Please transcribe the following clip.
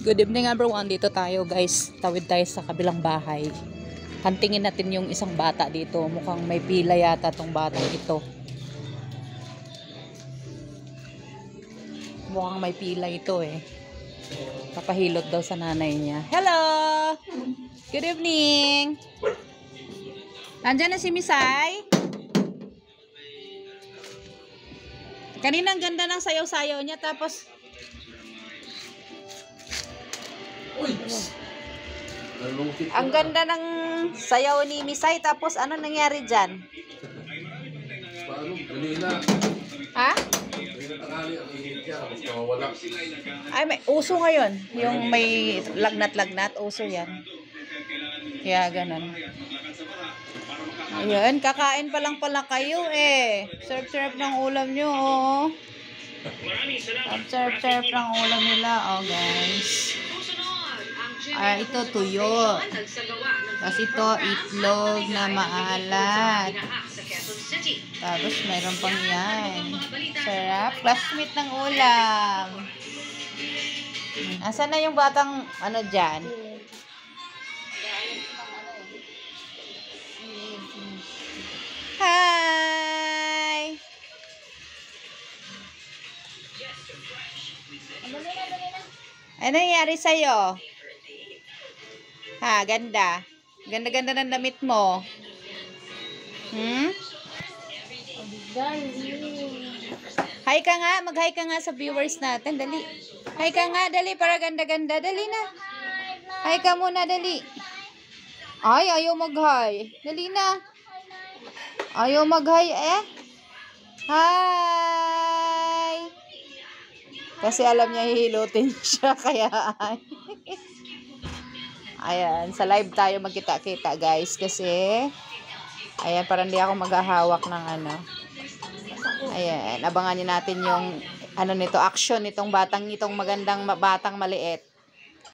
Good evening everyone, dito tayo guys, tawid tayo sa kabilang bahay. Hantingin natin yung isang bata dito, mukhang may pila yata tong batang ito. Mukhang may pila ito eh. Papahilot daw sa nanay niya. Hello! Good evening! Nandyan na si Misay? Kanina ang ganda ng sayaw-sayaw niya, tapos ang ganda ng sayaw ni Misay, tapos ano nangyari dyan? Ha? Ay, may uso ngayon. Yung may lagnat-lagnat, uso yan. Kaya ganun. Ayan, kakain pa lang pala kayo eh. Serve-serve ng ulam nyo, oh. Serve-serve ng ulam nila, oh guys. Ito tuyo. Tapos ito itlog na maalat. Tapos mayroon pang yan. Sarap. Classmate ng ulam. Asan na yung batang ano dyan? Hi! Ano nangyari sa'yo? Ha, ganda. Ganda-ganda ng damit mo. Hi ka nga. Mag-hi ka nga sa viewers natin. Dali. Hi ka nga. Dali para ganda-ganda. Dali na. Hi ka muna. Dali. Ay, ayaw mag-hi. Dali na. Ayaw mag-hi eh. Hi! Kasi alam niya hihilutin siya. Kaya ay. Ayan, sa live tayo magkita-kita guys kasi ayan, parang hindi ako maghahawak ng ano. Ayan, abangan niyo natin yung ano nito, action nitong batang itong magandang batang maliit.